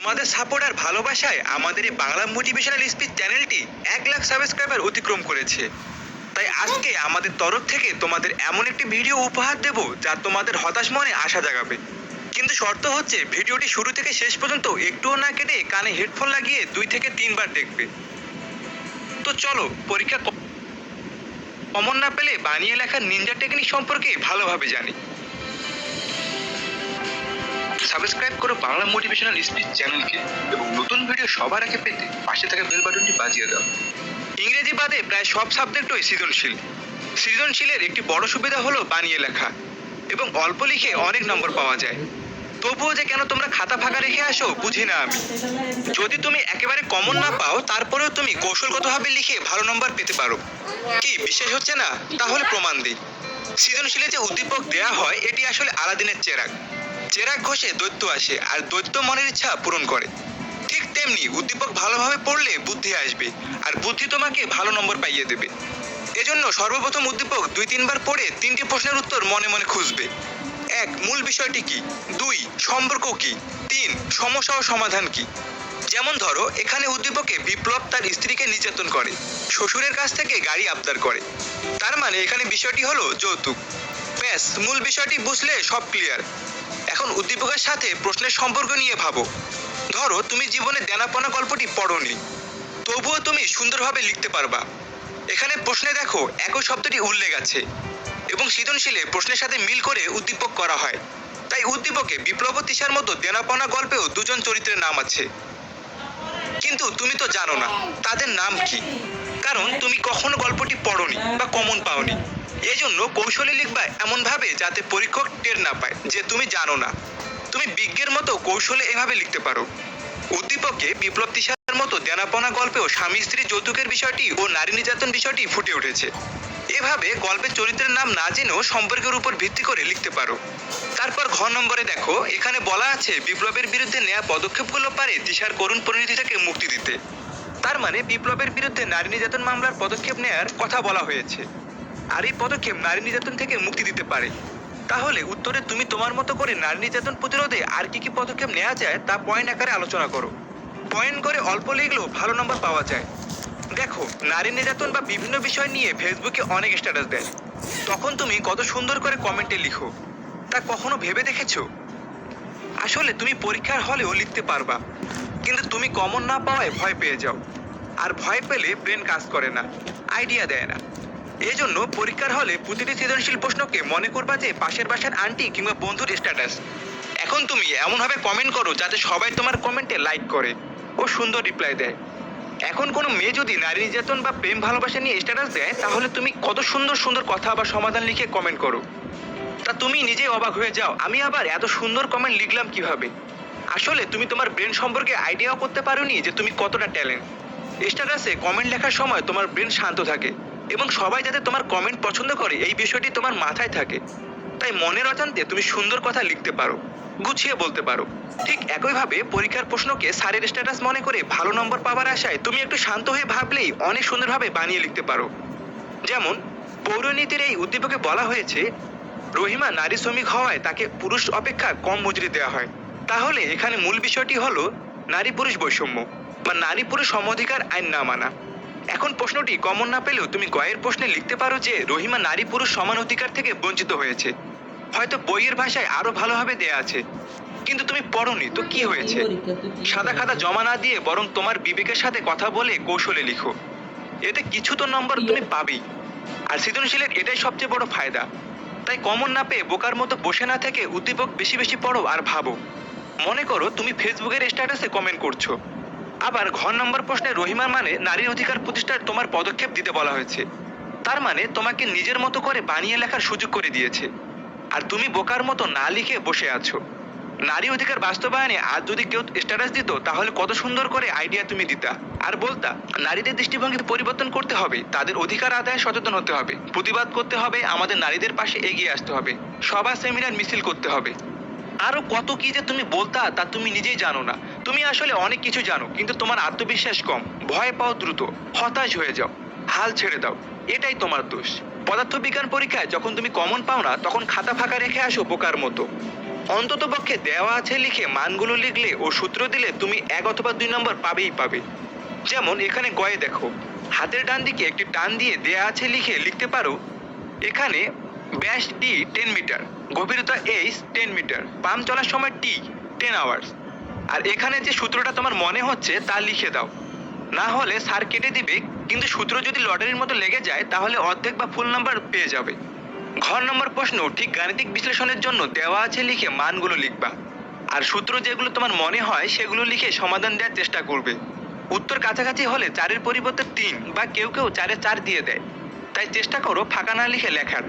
তোমাদের সাপোর্ট আর ভালোবাসায় আমাদের এই বাংলা মোটিভেশনাল স্পিচ চ্যানেলটি 1 লাখ সাবস্ক্রাইবার অতিক্রম করেছে। তাই আজকে আমাদের তরফ থেকে তোমাদের এমন একটি ভিডিও উপহার দেব যা তোমাদের হতাশ মনে আশা জাগাবে। কিন্তু শর্ত হচ্ছে ভিডিওটি শুরু থেকে শেষ পর্যন্ত একটুও না কেটে কানে হেডফোন লাগিয়ে 2 থেকে 3 বার দেখবে। তো চলো পরীক্ষা কমন না পেলে বানিয়ে লেখার নিনজা টেকনিক সম্পর্কে ভালোভাবে জানি। সাবস্ক্রাইব করো বাংলা মোটিভেশনাল স্পিচ চ্যানেলকে এবং নতুন ভিডিও সবার আগে পেতে পাশে থাকা বেল বাটনটি বাজিয়ে দাও। ইংরেজি বাদে প্রায় সব সাবজেক্টই সৃজনশীল। সৃজনশীলের একটি বড় সুবিধা হলো বানিয়ে লেখা এবং অল্প লিখে অনেক নম্বর পাওয়া যায়। তবুও যে কেন তোমরা খাতা ফাঁকা রেখে আসো বুঝি না আমি। যদি তুমি একেবারে কমন না পাও তারপরেও তুমি কৌশলগতভাবে লিখে ভালো নম্বর পেতে পারো। কি বিশ্বাস হচ্ছে না? তাহলে প্রমাণ দিই। সৃজনশীলে যে উদ্দীপক দেয়া হয় এটি আসলে আলাদিনের চেরাগ। চেরাগ ঘষে দৈত্য আসে আর দৈত্য মনের ইচ্ছা পূরণ করে। ঠিক তেমনি উদ্দীপক ভালোভাবে পড়লে বুদ্ধি আসবে আর বুদ্ধি তোমাকে ভালো নম্বর পাইয়ে দেবে। এজন্য সর্বপ্রথম উদ্দীপক 2-3 বার পড়ে 3টি প্রশ্নের উত্তর মনে মনে খুঁজবে। 1. মূল বিষয়টি কি? 2. সম্পর্ক কি? 3. সমস্যা ও সমাধান কি? যেমন ধরো এখানে উদ্দীপকে বিপ্লব তার স্ত্রীকে নির্যাতন করে, শ্বশুরের কাছ থেকে গাড়ি আবদার করে। তার মানে এখানে বিষয়টি হলো যৌতুক। ব্যাস, মূল বিষয়টি বুঝলে সব ক্লিয়ার। এখন উদ্দীপকের সাথে প্রশ্নের সম্পর্ক নিয়ে ভাবো। ধরো তুমি জীবনে দেনাপনা গল্পটি পড়োনি, তবুও তুমি সুন্দরভাবে লিখতে পারবা। এখানে প্রশ্নে দেখো একই শব্দটি উল্লেখ আছে এবং সৃজনশীলে প্রশ্নের সাথে মিল করে উদ্দীপক করা হয়। তাই উদ্দীপকে বিপ্লব ও তিশার মতো দেনাপনা গল্পেও দুজন চরিত্রের নাম আছে, কিন্তু তুমি তো জানো না তাদের নাম কি, কারণ তুমি কখনো গল্পটি পড়োনি বা কমন পাওনি। এজন্য কৌশলে লিখবা এমন ভাবে যাতে পরীক্ষক টের না পায় যে তুমি জানো না। তুমি বিজ্ঞের মতো কৌশলে এভাবে লিখতে পারো। উদ্দীপকে বিপ্লব তিশার মতো দেনাপনা গল্পেও স্বামী স্ত্রী যৌতুকের বিষয়টি ও নারী নির্যাতন বিষয়টি ফুটে উঠেছে। এভাবে গল্পের চরিত্রের নাম না জেনেও সম্পর্কের উপর ভিত্তি করে লিখতে পারো। তারপর ঘ নম্বরে দেখো এখানে বলা আছে বিপ্লবের বিরুদ্ধে নেওয়া পদক্ষেপগুলো পারে তিশার করুণ পরিণতি থেকে মুক্তি দিতে। তার মানে বিপ্লবের বিরুদ্ধে নারী নির্যাতন মামলার পদক্ষেপ নেওয়ার কথা বলা হয়েছে, আর এই পদক্ষেপ নারী নির্যাতন থেকে মুক্তি দিতে পারে। তাহলে উত্তরে তুমি তোমার মতো করে নারী নির্যাতন প্রতিরোধে আর কি কি পদক্ষেপ নেওয়া যায় তা পয়েন্ট আকারে আলোচনা করো। পয়েন্ট করে অল্প লিখলেও ভালো নম্বর পাওয়া যায়। দেখো নারী নির্যাতন বা বিভিন্ন বিষয় নিয়ে ফেসবুকে অনেক স্ট্যাটাস দেয়, তখন তুমি কত সুন্দর করে কমেন্টে লিখো, তা কখনো ভেবে দেখেছো? আসলে তুমি পরীক্ষার হলেও লিখতে পারবা, কিন্তু তুমি কমন না পাওয়ায় ভয় পেয়ে যাও, আর ভয় পেলে ব্রেন কাজ করে না, আইডিয়া দেয় না। এজন্য পরীক্ষার হলে প্রতিটি সৃজনশীল প্রশ্নকে মনে করবা যে পাশের বাসার আন্টি কিংবা বন্ধুর স্ট্যাটাস। এখন তুমি এমনভাবে কমেন্ট করো যাতে সবাই তোমার কমেন্টে লাইক করে ও সুন্দর রিপ্লাই দেয়। এখন কোনো মেয়ে যদি নারী নির্যাতন বা প্রেম ভালোবাসা নিয়ে স্ট্যাটাস দেয় তাহলে তুমি কত সুন্দর সুন্দর কথা বা সমাধান লিখে কমেন্ট করো, তা তুমি নিজেই অবাক হয়ে যাও আমি আবার এত সুন্দর কমেন্ট লিখলাম কিভাবে। আসলে তুমি তোমার ব্রেন সম্পর্কে আইডিয়াও করতে পারোনি যে তুমি কতটা ট্যালেন্ট। স্ট্যাটাসে কমেন্ট লেখার সময় তোমার ব্রেন শান্ত থাকে এবং সবাই যাতে তোমার কমেন্ট পছন্দ করে এই বিষয়টি তোমার মাথায় থাকে। তাই মনের অজান্তে তুমি সুন্দর কথা লিখতে পারো, গুছিয়ে বলতে পারো। ঠিক একইভাবে পরীক্ষার প্রশ্নকে স্যারের স্ট্যাটাস মনে করে ভালো নম্বর পাওয়ার আশায় তুমি একটু শান্ত হয়ে ভাবলেই অনেক সুন্দরভাবে বানিয়ে লিখতে পারো। যেমন পৌরনীতির এই উদ্দীপকে বলা হয়েছে রহিমা নারী শ্রমিক হওয়ায় তাকে পুরুষ অপেক্ষা কম মজুরি দেওয়া হয়। তাহলে এখানে মূল বিষয়টি হলো নারী পুরুষ বৈষম্য বা নারী পুরুষ সমঅধিকার আইন না মানা। এখন প্রশ্নটি কমন না পেলেও তুমি গয়ের প্রশ্নে লিখতে পারো যে রহিমা নারী পুরুষ সমান অধিকার থেকে বঞ্চিত হয়েছে। হয়তো বইয়ের ভাষায় আরো ভালোভাবে দেয়া আছে, কিন্তু তুমি পড়োনি, তো কি হয়েছে? সাদা খাতা জমা না দিয়ে বরং তোমার বিবেকের সাথে কথা বলে কৌশলে লিখো, এতে কিছু তো নম্বর তুমি পাবেই। আর সৃজনশীলের এটাই সবচেয়ে বড় ফায়দা। তাই কমন না পেয়ে বোকার মতো বসে না থেকে উদ্দীপক বেশি বেশি পড়ো আর ভাবো। মনে করো তুমি ফেসবুকের স্ট্যাটাসে কমেন্ট করছো, আবার ঘ নম্বর প্রশ্নে রহিমার মানে নারীর অধিকার প্রতিষ্ঠার তোমার পদক্ষেপ দিতে বলা হয়েছে। তার মানে তোমাকে নিজের মতো করে বানিয়ে লেখার সুযোগ করে দিয়েছে, আর তুমি বোকার মতো না লিখে বসে আছো। নারী অধিকার বাস্তবায়নে আর যদি কেউ স্ট্যাটাস দিত তাহলে কত সুন্দর করে আইডিয়া তুমি দিতা আর বলতা নারীদের দৃষ্টিভঙ্গি পরিবর্তন করতে হবে, তাদের অধিকার আদায়ে সচেতন হতে হবে, প্রতিবাদ করতে হবে, আমাদের নারীদের পাশে এগিয়ে আসতে হবে, সভা সেমিনার মিছিল করতে হবে। আরো কত কি যে তুমি বলতা তা তুমি নিজেই জানো না। তুমি আসলে অনেক কিছু জানো, কিন্তু তোমার আত্মবিশ্বাস কম, ভয় পাও দ্রুত, হতাশ হয়ে যাও, হাল ছেড়ে দাও। এটাই তোমার দোষ। পদার্থবিজ্ঞান পরীক্ষায় যখন তুমি কমন পাও না তখন খাতা ফাঁকা রেখে আসো বোকার মতো। অন্ততপক্ষে দেওয়া আছে লিখে মানগুলো লিখলে ও সূত্র দিলে তুমি 1 অথবা 2 নম্বর পাবেই পাবে। যেমন এখানে গয়ে দেখো, হাতের ডান দিকে একটি টান দিয়ে দেয়া আছে লিখে লিখতে পারো এখানে ব্যাস ডি 10 মিটার, গভীরতা এইচ 10 মিটার, পাম্প চলার সময় টি 10 আওয়ার্স। আর এখানে যে সূত্রটা তোমার মনে হচ্ছে তা লিখে দাও, না হলে স্যার কেটে দিবে, কিন্তু সূত্র যদি লটারির মতো লেগে যায় তাহলে অর্ধেক বা ফুল নাম্বার পেয়ে যাবে। ঘর নম্বর প্রশ্ন ঠিক গাণিতিক বিশ্লেষণের জন্য দেওয়া আছে লিখে মানগুলো লিখবা, আর সূত্র যেগুলো তোমার মনে হয় সেগুলো লিখে সমাধান দেওয়ার চেষ্টা করবে। উত্তর কাছাকাছি হলে 4-এর পরিবর্তে 3 বা কেউ কেউ 4-এ 4 দিয়ে দেয়, তাই চেষ্টা করো ফাঁকা না লিখে লেখার।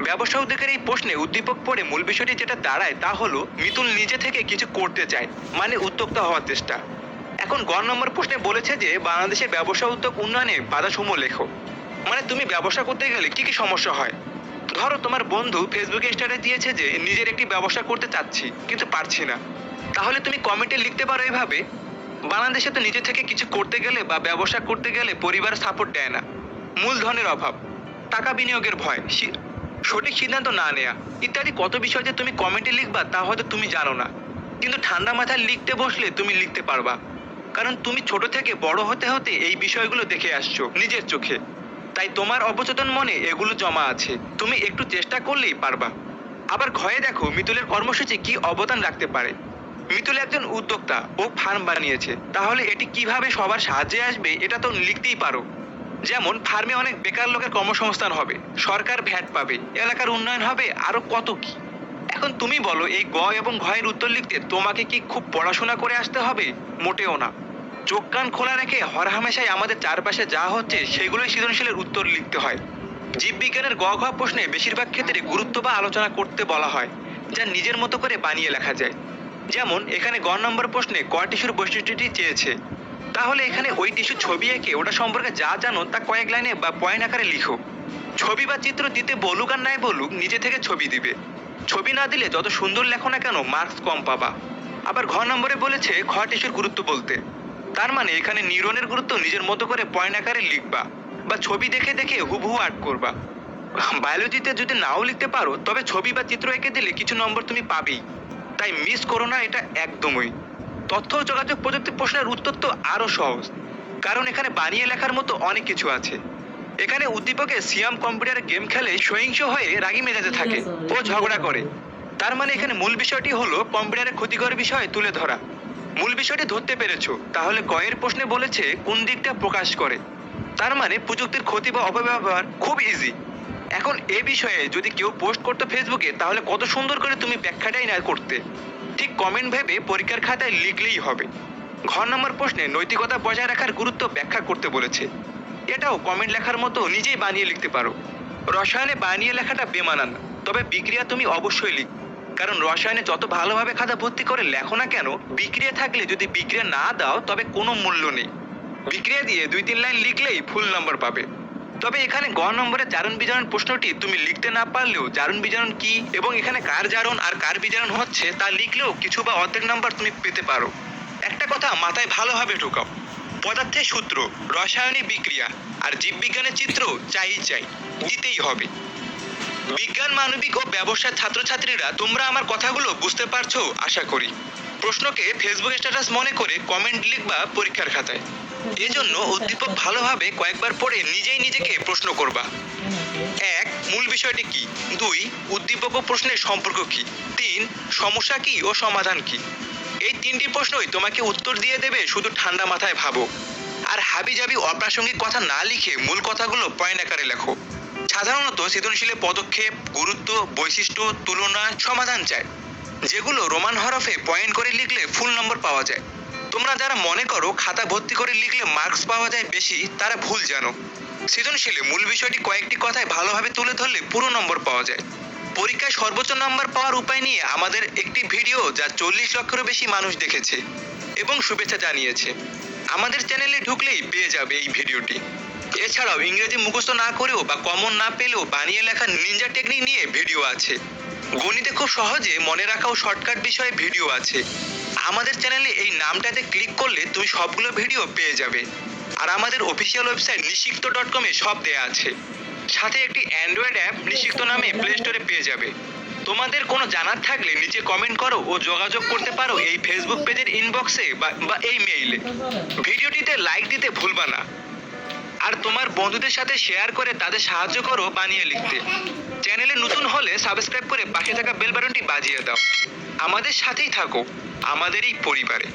ব্যবসা উদ্যোগের এই প্রশ্নে উদ্দীপক পড়ে মূল বিষয়টি যেটা দাঁড়ায় তা হলো মিতুল নিজে থেকে কিছু করতে চায়, মানে উদ্যোক্তা হওয়ার চেষ্টা। এখন গ নম্বর প্রশ্নে বলেছে যে বাংলাদেশের ব্যবসা উদ্যোগ উন্নয়নে বাধাসমূহ লেখো, মানে তুমি ব্যবসা করতে গেলে কি কি সমস্যা হয়। ধরো তোমার বন্ধু ফেসবুকে স্ট্যাটাস দিয়েছে যে নিজের একটি ব্যবসা করতে চাচ্ছি কিন্তু পারছি না, তাহলে তুমি কমেন্টে লিখতে পারো এভাবে, বাংলাদেশে তো নিজে থেকে কিছু করতে গেলে বা ব্যবসা করতে গেলে পরিবার সাপোর্ট দেয় না, মূলধনের অভাব, টাকা বিনিয়োগের ভয়, সঠিক সিদ্ধান্ত না নেয়া ইত্যাদি কত বিষয় যে তুমি কমেন্টে লিখবা তা হয়তো তুমি জানো না, কিন্তু ঠান্ডা মাথায় লিখতে বসলে তুমি লিখতে পারবা, কারণ তুমি ছোট থেকে বড় হতে হতে এই বিষয়গুলো দেখে আসছো নিজের চোখে, তাই তোমার অবচেতন মনে এগুলো জমা আছে, তুমি একটু চেষ্টা করলেই পারবা। আবার ঘয়ে দেখো মিতুলের কর্মসূচি কি অবদান রাখতে পারে। মিতুল একজন উদ্যোক্তা ও ফার্ম বানিয়েছে, তাহলে এটি কিভাবে সবার সাহায্যে আসবে এটা তো লিখতেই পারো। যেমন ফার্মে অনেক বেকার লোকের কর্মসংস্থান হবে, সরকার ভ্যাট পাবে, এলাকার উন্নয়ন হবে, আরো কত কি। এখন তুমি বলো এই গ এবং ঘয়ের উত্তর লিখতে তোমাকে কি খুব পড়াশোনা করে আসতে হবে? মোটেও না। চোখ কান খোলা রেখে হরহামেশাই আমাদের চারপাশে যা হচ্ছে সেগুলোই সৃজনশীলের উত্তর লিখতে হয়। জীববিজ্ঞানের গ ঘ প্রশ্নে বেশিরভাগ ক্ষেত্রে গুরুত্ব বা আলোচনা করতে বলা হয়, যা নিজের মতো করে বানিয়ে লেখা যায়। যেমন এখানে গ নম্বর প্রশ্নে ক টিস্যুর বৈশিষ্ট্যটি চেয়েছে, তাহলে এখানে ওই টিস্যুর ছবি এঁকে ওটা সম্পর্কে যা জানো তা কয়েক লাইনে বা পয়েন্ট আকারে লিখো। ছবি বা চিত্র দিতে বলুক আর নাই বলুক নিজে থেকে ছবি দিবে, ছবি না দিলে যত সুন্দর লেখো না কেন মার্কস কম পাবা। আবার ঘ নম্বরে বলেছে খ টিস্যুর গুরুত্ব বলতে, তার মানে এখানে নিউরনের গুরুত্ব নিজের মতো করে পয়েন্ট আকারে লিখবা বা ছবি দেখে দেখে হুবহু আর্ট করবা। বায়োলজিতে যদি নাও লিখতে পারো তবে ছবি বা চিত্র এঁকে দিলে কিছু নম্বর তুমি পাবেই, তাই মিস করো না এটা একদমই। তথ্য ও যোগাযোগ প্রযুক্তি প্রশ্নের উত্তর তো আরো সহজ, কারণ এখানে বানিয়ে লেখার মতো অনেক কিছু আছে। এখানে উদ্দীপকে সিয়াম কম্পিউটারে গেম খেলে সহিংস হয়ে রাগী মেজাজে থাকে ও ঝগড়া করে, তার মানে এখানে মূল বিষয়টি হলো কম্পিউটারের ক্ষতিকর বিষয় তুলে ধরা। মূল বিষয়টি ধরতে পেরেছো, তাহলে কয়ের প্রশ্নে বলেছে কোন দিকটা প্রকাশ করে, তার মানে প্রযুক্তির ক্ষতি বা অপব্যবহার খুব ইজি। এখন এ বিষয়ে যদি কেউ পোস্ট করতো ফেসবুকে তাহলে কত সুন্দর করে তুমি ব্যাখ্যাটাই না করতে, ঠিক কমেন্ট ভেবে পরীক্ষার খাতায় লিখলেই হবে। ঘ নম্বর প্রশ্নে নৈতিকতা বজায় রাখার গুরুত্ব ব্যাখ্যা করতে বলেছে, এটাও কমেন্ট লেখার মতো নিজেই বানিয়ে লিখতে পারো। রসায়নে বানিয়ে লেখাটা বেমানান, তবে বিক্রিয়া তুমি অবশ্যই লিখ, কারণ রসায়নে যত ভালোভাবে খাতা ভর্তি করে লেখো না কেন, বিক্রিয়া থাকলে যদি বিক্রিয়া না দাও তবে কোনো মূল্য নেই। বিক্রিয়া দিয়ে 2-3 লাইন লিখলেই ফুল নাম্বার পাবে। তবে এখানে গ নম্বরে জারণ বিজারণ প্রশ্নটি তুমি লিখতে না পারলেও জারণ বিজারণ কি এবং এখানে কার জারণ আর কার বিজারণ হচ্ছে তা লিখলেও কিছু বা অর্ধেক নাম্বার তুমি পেতে পারো। একটা কথা মাথায় ভালোভাবে ঢোকাও, পদার্থের সূত্র, রসায়নিক বিক্রিয়া আর জীববিজ্ঞানের চিত্র চাই দিতেই হবে। বিজ্ঞান, মানবিক ও ব্যবসার ছাত্রছাত্রীরা তোমরা আমার কথাগুলো বুঝতে পারছো আশা করি। প্রশ্নকে ফেসবুক স্ট্যাটাস মনে করে কমেন্ট লিখবা পরীক্ষার খাতায়। এজন্য উদ্দীপক ভালোভাবে কয়েকবার পড়ে নিজেই নিজেকে প্রশ্ন করবা। 1. মূল বিষয়টি কি? 2. উদ্দীপক ও প্রশ্নের সম্পর্ক কি? 3. সমস্যা কি ও সমাধান কি? এই 3টি প্রশ্নই তোমাকে উত্তর দিয়ে দেবে, শুধু ঠান্ডা মাথায় ভাবো। আর হাবিজাবি অপ্রাসঙ্গিক কথা না লিখে মূল কথাগুলো পয়েন্ট আকারে লেখো। সাধারণত সৃজনশীলে পদক্ষেপ, গুরুত্ব, বৈশিষ্ট্য, তুলনা, সমাধান চায়, যেগুলো রোমান হরফে পয়েন্ট করে লিখলে ফুল নম্বর পাওয়া যায়। তোমরা যারা মনে করো খাতা ভর্তি করে লিখলে মার্কস পাওয়া যায় বেশি, তারা ভুল জানো। সৃজনশীলে মূল বিষয়টি কয়েকটি কথায় ভালোভাবে তুলে ধরলে পুরো নম্বর পাওয়া যায়। পরীক্ষায় সর্বোচ্চ নাম্বার পাওয়ার উপায় নিয়ে আমাদের একটি ভিডিও যা 40 লক্ষেরও বেশি মানুষ দেখেছে এবং শুভেচ্ছা জানিয়েছে, আমাদের চ্যানেলে ঢুকলেই পেয়ে যাবে এই ভিডিওটি। এছাড়াও ইংরেজি মুখস্থ না করেও বা কমন না পেলেও বানিয়ে লেখা নিনজা টেকনিক নিয়ে ভিডিও আছে। গণিতে খুব সহজে মনে রাখাও শর্টকাট বিষয়ে ভিডিও আছে। আমাদের চ্যানেলে এই নামটাতে ক্লিক করলে তুমি সবগুলো ভিডিও পেয়ে যাবে। আর আমাদের অফিসিয়াল ওয়েবসাইট নিশিক্ত.com-এ সব দেয়া আছে, সাথে একটি অ্যান্ড্রয়েড অ্যাপ নিশিক্ত নামে প্লে স্টোরে পেয়ে যাবে। তোমাদের কোনো জানার থাকলে নিচে কমেন্ট করো ও যোগাযোগ করতে পারো এই ফেসবুক পেজের ইনবক্সে বা এই মেইলে। ভিডিওটিতে লাইক দিতে ভুলবা না, আর তোমার বন্ধুদের সাথে শেয়ার করে তাদের সাহায্য করো বানিয়ে লিখতে। চ্যানেলে নতুন হলে সাবস্ক্রাইব করে পাশে থাকা বেল বাটনটি বাজিয়ে দাও। আমাদের সাথেই থাকো, আমাদের এই পরিবারে।